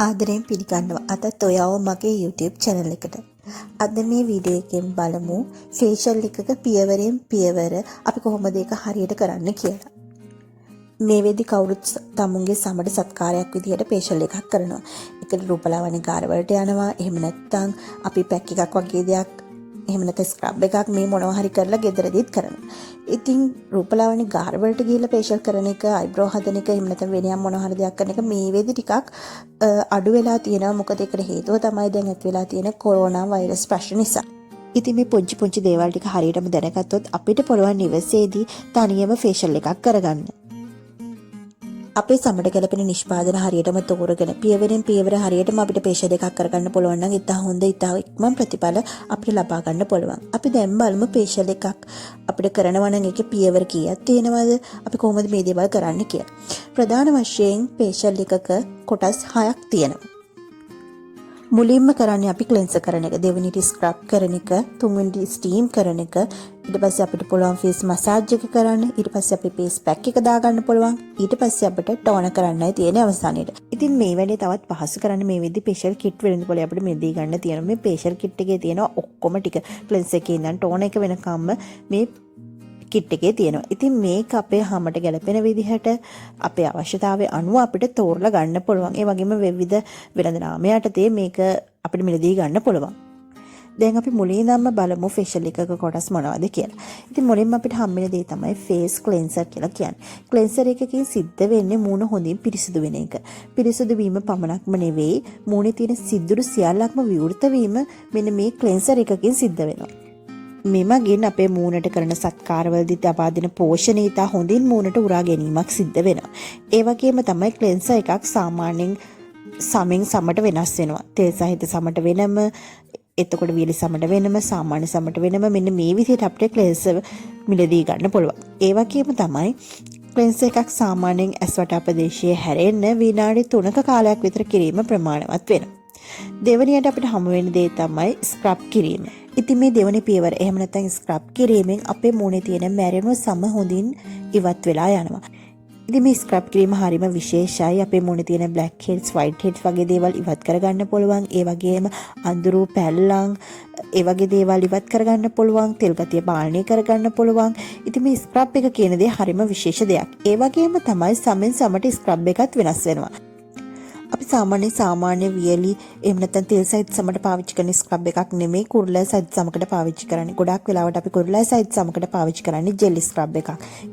ආදරයෙන් පිළිගන්නවා. අදත් ඔයාව මගේ YouTube channel එකට. අද මේ වීඩියෝ එකෙන් බලමු facial එකක පියවරෙන් පියවර අපි කොහොමද ඒක හරියට කරන්න කියලා. මේ වෙද්දි කවුරුත් තමුන්ගේ සමඩ සත්කාරයක් විදිහට facial එකක් කරනවා. ඒකට රූපලාවන්‍ය ගාර වලට යනවා. එහෙම නැත්නම් අපි පැක් එකක් වගේ දෙයක් එහෙම නැත්නම් ස්ක්‍රබ් එකක් මේ මොනවා හරි කරලා ගෙදරදීත් කරනවා. ඉතින් රූපලාවන්‍ය ගාර වලට ගිහිල්ලා facial කරන එක, eyebrow හදන එක, එහෙම නැත්නම් වෙනියම් මොනවා හරි දෙයක් කරන එක මේ වෙද්දි ටිකක් අඩු වෙලා තියෙනවා. මොකද ඒකට හේතුව තමයි දැන් ඇති වෙලා තියෙන කොරෝනා වෛරස් ප්‍රශ්න නිසා. ඉතින් මේ පුංචි දේවල් ටික හරියටම දැනගත්තොත් අපිට පුළුවන් නිවසේදී තනියම facial එකක් කරගන්න. අපේ සමට ගැලපෙන නිෂ්පාදන හරියටම තෝරගෙන පියවරෙන් පියවර හරියටම අපිට facial එකක් කරගන්න පුළුවන් නම් ඉතා හොඳ ඉතා ඉක්මන් ප්‍රතිඵල අපිට ලබා ගන්න පුළුවන්. අපි දැන් බලමු facial එකක් අපිට කරනවා නම් ඒකේ පියවර කීයක් තියෙනවද? අපි කොහොමද මේ දේවල් කරන්න කියලා. ප්‍රධාන වශයෙන් facial එකක කොටස් 6ක් තියෙනවා. මුලින්ම කරන්නේ අපි ක්ලෙන්සර් කරන එක, දෙවෙනිට ස්ක්‍රබ් කරන එක, තුන්වෙනිට ස්ටීම් කරන එක, ඊට පස්සේ අපිට පුළුවන් ෆේස් මසාජ් එක කරන්න, ඊට පස්සේ අපි ෆේස් පැක් එක දාගන්න පුළුවන්, ඊට පස්සේ අපිට ටෝන කරන්නයි තියෙන්නේ අවසානයේට. ඉතින් මේ වැඩේ තවත් පහසු කරන්න මේ විදි facial kit වෙනද පොලේ අපිට මෙදී ගන්න තියෙනවා. මේ facial kit එකේ තියෙනවා ඔක්කොම ටික ක්ලෙන්සර් එකේ ඉඳන් ටෝන එක වෙනකම්ම මේ කිට් එකේ තියෙනවා. ඉතින් මේක අපේ හැමට ගැලපෙන විදිහට අපේ අවශ්‍යතාවය අනුව අපිට තෝරලා ගන්න පුළුවන්. ඒ වගේම විවිධ වෙළඳ නාම යටතේ මේක අපිට මිලදී ගන්න පුළුවන්. දැන් අපි මුලින්ම බලමු facial එකක කොටස් මොනවද කියලා. ඉතින් මුලින්ම අපිට හම්බෙන දේ තමයි face cleanser කියලා කියන්නේ. cleanser එකකින් සිද්ධ වෙන්නේ මූණ හොඳින් පිරිසිදු වෙන එක. පිරිසිදු වීම පමණක්ම නෙවෙයි, මූණේ තියෙන සිදුරු සියල්ලක්ම විවෘත වීම මෙන්න මේ cleanser එකකින් සිද්ධ වෙනවා. මෙමගින් අපේ මූණට කරන සත්කාරවලදී ලබා දෙන පෝෂණය ඉතා හොඳින් මූණට උරා ගැනීමක් සිද්ධ වෙනවා. ඒ වගේම තමයි ක්ලෙන්සර් එකක් සාමාන්‍යයෙන් සමෙන් සමට වෙනස් වෙනවා. තෙල් සහිත සමට වෙනම, එතකොට වියලි සමට වෙනම, සාමාන්‍ය සමට වෙනම මෙන්න මේ විදිහට අපිට ක්ලෙන්සර් මිලදී ගන්න පුළුවන්. ඒ වගේම තමයි ක්ලෙන්සර් එකක් සාමාන්‍යයෙන් ඇස්වටා ප්‍රදේශයේ හැරෙන්න විනාඩි 3ක කාලයක් විතර කිරීම ප්‍රමාණවත් වෙනවා. දෙවැනියට අපිට හමු වෙන දේ තමයි ස්ක්‍රබ් කිරීම. ඉතින් මේ දෙවැනි පියවර එහෙම නැත්නම් ස්ක්‍රබ් කිරීමෙන් අපේ මූණේ තියෙන මැරෙන සම හොඳින් ඉවත් වෙලා යනවා. ඉතින් මේ ස්ක්‍රබ් කිරීම හරිම විශේෂයි. අපේ මූණේ තියෙන black heads, white heads වගේ දේවල් ඉවත් කරගන්න පුළුවන්. ඒ වගේම අඳුරු පැල්ලම් ඒ වගේ දේවල් ඉවත් කරගන්න පුළුවන්. තෙල් ගතිය පාලනය කරගන්න පුළුවන්. ඉතින් මේ ස්ක්‍රබ් එක කියන දේ හරිම විශේෂ දෙයක්. ඒ වගේම තමයි සමෙන් සමට ස්ක්‍රබ් එකත් වෙනස් වෙනවා. අපි සාමාන්‍ය වියලි එහෙම නැත්නම් තෙල් සහිත සමට පාවිච්චි කරන ස්ක්‍රබ් එකක් නෙමෙයි, කුරුල්ලා සහිත සමකට පාවිච්චි කරන්නේ. ගොඩක් වෙලාවට අපි කුරුල්ලා සහිත සමකට පාවිච්චි කරන්නේ ජෙල් ස්ක්‍රබ් එකක්.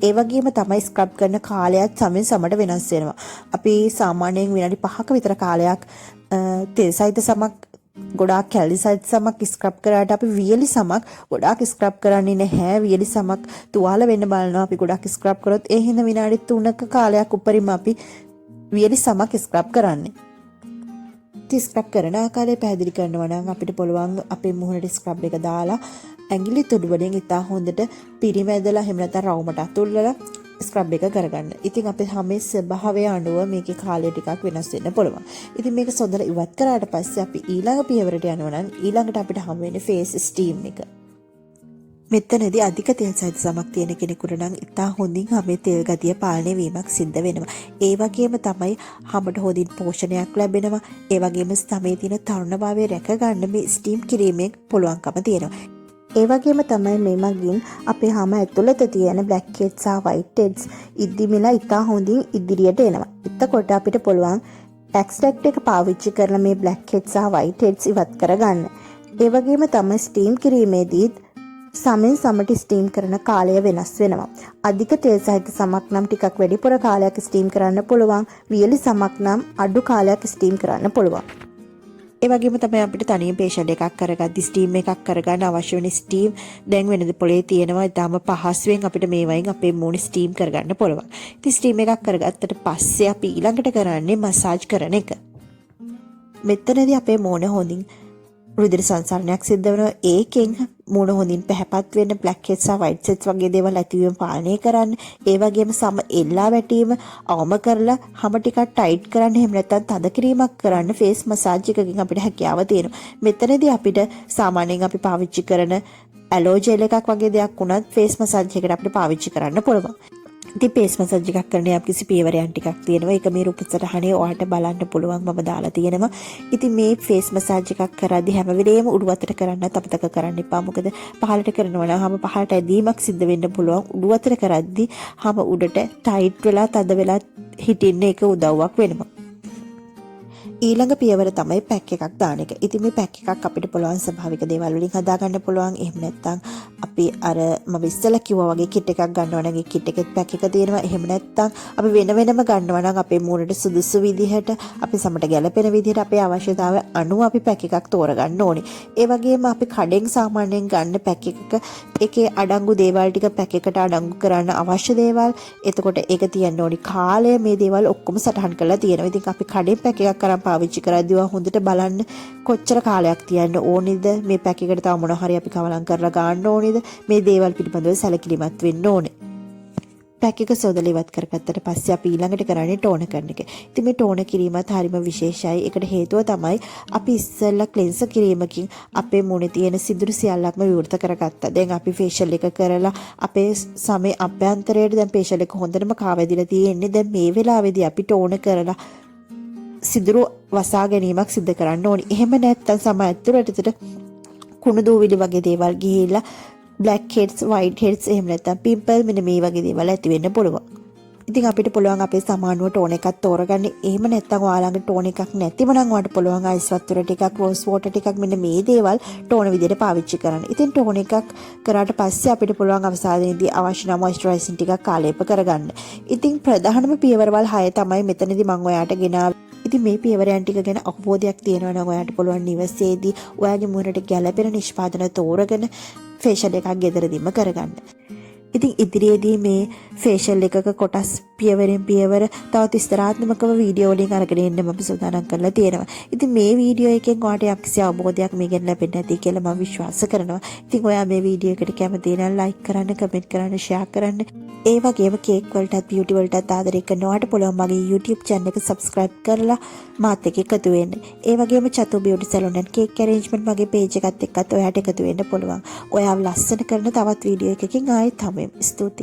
ඒ වගේම තමයි ස්ක්‍රබ් කරන කාලයත් සමෙන් සමට වෙනස් වෙනවා. අපි සාමාන්‍යයෙන් විනාඩි 5ක විතර කාලයක් තෙල් සහිත සමක් ගොඩාක් කැලරි සහිත සමක් ස්ක්‍රබ් කරාට අපි වියලි සමක් ගොඩාක් ස්ක්‍රබ් කරන්නේ නැහැ. වියලි සමක් තුවාල වෙන්න බලනවා අපි ගොඩාක් ස්ක්‍රබ් කරොත්. ඒ හින්දා විනාඩි 3ක කාලයක් උඩරිම අපි වියලි සමක් ස්ක්‍රබ් කරන්නේ. ස්ක්‍රබ් කරන ආකාරය පැහැදිලි කරනවා නම් අපිට පුළුවන් අපේ මුහුණට ස්ක්‍රබ් එක දාලා ඇඟිලි තුඩු වලින් ඉතා හොඳට පිරිමැදලා එහෙම නැත්නම් රවුමට අතුල්ලලා ස්ක්‍රබ් එක කරගන්න. ඉතින් අපේ හැමේ ස්වභාවය අනුව මේකේ කාලය ටිකක් වෙනස් වෙන්න පුළුවන්. ඉතින් මේක සොඳලා ඉවත් කරාට පස්සේ අපි ඊළඟ පියවරට යනවා නම් ඊළඟට අපිට හම් වෙන්නේ face steam එක. මෙතනදී අධික තෙල් සහිත සමක් තියෙන කෙනෙකුට නම් ඉතා හොඳින් හැමේ තෙල් ගතිය පාලනය වීමක් සිද්ධ වෙනවා. ඒ වගේම තමයි හැමට හොඳින් පෝෂණයක් ලැබෙනවා. ඒ වගේම සමේ තියෙන තරුණභාවය රැක ගන්න මේ ස්ටීම් කිරීමෙන් පුළුවන්කම තියෙනවා. ඒ වගේම තමයි මේ මගින් අපේ හැම ඇතුළත තියෙන black heads සහ white heads ඉදිමිලා ඉතා හොඳින් ඉදිරියට එනවා. එතකොට අපිට පුළුවන් extract එක පාවිච්චි කරලා මේ black heads සහ white heads ඉවත් කරගන්න. ඒ වගේම තමයි ස්ටීම් කිරීමේදී සමෙන් සමට ස්ටීම් කරන කාලය වෙනස් වෙනවා. අධික තෙල් සහිත සමක් නම් ටිකක් වැඩිපුර කාලයක් ස්ටීම් කරන්න පුළුවන්. වියලි සමක් නම් අඩු කාලයක් ස්ටීම් කරන්න පුළුවන්. ඒ වගේම තමයි අපිට තනියෙන් facial එකක් කරගද්දි ස්ටීම් එකක් කරගන්න අවශ්‍ය වෙන ස්ටීම් දැන් වෙනද පොලේ තියෙනවා. ඊටම පහසුවෙන් අපිට මේ වයින් අපේ මූණ ස්ටීම් කරගන්න පුළුවන්. ඉතින් ස්ටීම් එකක් කරගත්තට පස්සේ අපි ඊළඟට කරන්නේ මසාජ් කරන එක. මෙතනදී අපේ මූණ හොඳින් රුධිර සංසරණයක් සිද්ධ වෙනවා. ඒකෙන් මූණ හොඳින් පැහැපත් වෙන්න, black heads සහ white heads වගේ දේවල් ඇතිවීම පාලනය කරන්න. ඒ වගේම සම එල්ලා වැටීම අවම කරලා හැම ටිකක් ටයිට් කරන්න, එහෙම නැත්නම් තද කිරීමක් කරන්න ෆේස් මසාජ් එකකින් අපිට හැකියාව තියෙනවා. මෙතනදී අපිට සාමාන්‍යයෙන් අපි පාවිච්චි කරන ඇලෝ ජෙල් එකක් වගේ දෙයක් උනත් ෆේස් මසාජ් එකකට අපිට පාවිච්චි කරන්න පුළුවන්. ඉතින් පේස් මසාජ් එකක් කරන යම්කිසි පියවරයන් ටිකක් තියෙනවා. ඒක මේ රූපසටහනේ ඔයාලට බලන්න පුළුවන් මම දාලා තියෙනවා. ඉතින් මේ ෆේස් මසාජ් එකක් කරද්දී හැම වෙලේම උඩු අතට කරන්නත් අමතක කරන්න එපා. මොකද පහළට කරනවා නම් හැම පහළට ඇදීමක් සිද්ධ වෙන්න පුළුවන්. උඩු අතට කරද්දී හැම උඩට ටයිට් වෙලා තද වෙලා හිටින්න ඒක උදව්වක් වෙනවා. ඊළඟ පියවර තමයි පැක් එකක් දාන එක. ඉතින් මේ පැක් එකක් අපිට පුළුවන් ස්වභාවික දේවල් වලින් හදා ගන්න පුළුවන්. එහෙම නැත්නම් අපි අර මම ඉස්සෙල්ලා කිව්වා වගේ කිට් එකක් ගන්නවා නම් ඒ කිට් එකෙත් පැක් එක තියෙනවා. එහෙම නැත්නම් අපි වෙන වෙනම ගන්නවා නම් අපේ මූණට සුදුසු විදිහට අපි සමට ගැලපෙන විදිහට අපේ අවශ්‍යතාවය අනුව අපි පැක් එකක් තෝරගන්න ඕනේ. ඒ වගේම අපි කඩෙන් සාමාන්‍යයෙන් ගන්න පැක් එකක ඒකේ අඩංගු දේවල් ටික පැක් එකට අඩංගු කරන්න අවශ්‍ය දේවල්. එතකොට ඒක තියන්න ඕනි කාලය මේ දේවල් ඔක්කොම සටහන් කරලා තියෙනවා. ඉතින් අපි කඩෙන් පැක් එකක් කරන් පාවිච්චි කරද්දී හොඳට බලන්න කොච්චර කාලයක් තියන්න ඕනේද මේ පැක් එකට තව මොන හරි අපි කවලම් කරලා ගන්න ඕනේද මේ දේවල් පිළිබඳව සැලකිලිමත් වෙන්න ඕනේ. පැක් එක සෝදලා ඉවත් කරගත්තට පස්සේ අපි ඊළඟට කරන්නේ ටෝන කරන එක. ඉතින් මේ ටෝන කිරීමත් හරිම විශේෂයි. ඒකට හේතුව තමයි අපි ඉස්සෙල්ලා ක්ලෙන්සර් කිරීමකින් අපේ මුණේ තියෙන සිදුරු සියල්ලක්ම විවෘත කරගත්තා. දැන් අපි ෆේෂල් එක කරලා අපේ සමේ අභ්‍යන්තරයට දැන් ෆේෂල් එක හොඳටම කාවැදිලා තියෙන්නේ. දැන් මේ වෙලාවේදී අපි ටෝන කරලා සිදුරු වසා ගැනීමක් සිදු කරන්න ඕනි. එහෙම නැත්නම් සම ඇතුළට කුණු දූවිලි වගේ දේවල් ගිහිල්ලා black heads white heads එහෙම නැත්නම් pimple මෙන්න මේ වගේ දේවල් ඇති වෙන්න පුළුවන්. ඉතින් අපිට පුළුවන් අපේ සමානුව ටෝන එකක් තෝරගන්න. එහෙම නැත්නම් ඔයාලගේ ටෝන එකක් නැතිව නම් ඔයාලට පුළුවන් අයිස් වතුර ටිකක් රෝස් වෝටර් ටිකක් මෙන්න මේ දේවල් ටෝන විදිහට පාවිච්චි කරන්න. ඉතින් ටෝන එකක් කරාට පස්සේ අපිට පුළුවන් අවසානයේදී අවශ්‍ය නම් මොයිස්චරයිසින් ටිකක් ආලේප කරගන්න. ඉතින් ප්‍රධානම පියවරවල් 6 තමයි මෙතනදී මම ඔයාලට ගෙනාවේ. ඉතින් මේ පියවරයන් ටික ගැන අවබෝධයක් තියෙනවා නම් ඔයාලට පුළුවන් නිවසේදී ඔයාගේ මුහුණට ගැළපෙන නිෂ්පාදන තෝරගෙන ෆේෂල් එකක් ගෙදරදීම කරගන්න. ඉතින් ඉදිරියේදී මේ ෆේෂල් එකක කොටස් පියවරෙන් පියවර තවත් විස්තරාත්මකව වීඩියෝ වලින් අරගෙන එන්න මම සූදානම් කරලා තියෙනවා. ඉතින් මේ වීඩියෝ එකෙන් ඔයාලට යම්කිසි අවබෝධයක් මේ ගැන ලැබෙන්න ඇති කියලා මම විශ්වාස කරනවා. ඉතින් ඔයා මේ වීඩියෝ එකට කැමති නම් ලයික් කරන්න, කමෙන්ට් කරන්න, ෂෙයා කරන්න. ඒ වගේම කේක් වලටත් බියුටි වලටත් ආදරය කරන ඔයාලට පුළුවන් මගේ YouTube channel එක subscribe කරලා මාත් එක්ක එකතු වෙන්න. ඒ වගේම Chathu beauty salon and cake arrangement මගේ page එකත් එක්කත් ඔයාලට එකතු වෙන්න පුළුවන්. ඔයාව ලස්සන කරන තවත් වීඩියෝ එකකින් ආයෙත් හමු වෙමු. ස්තුතියි.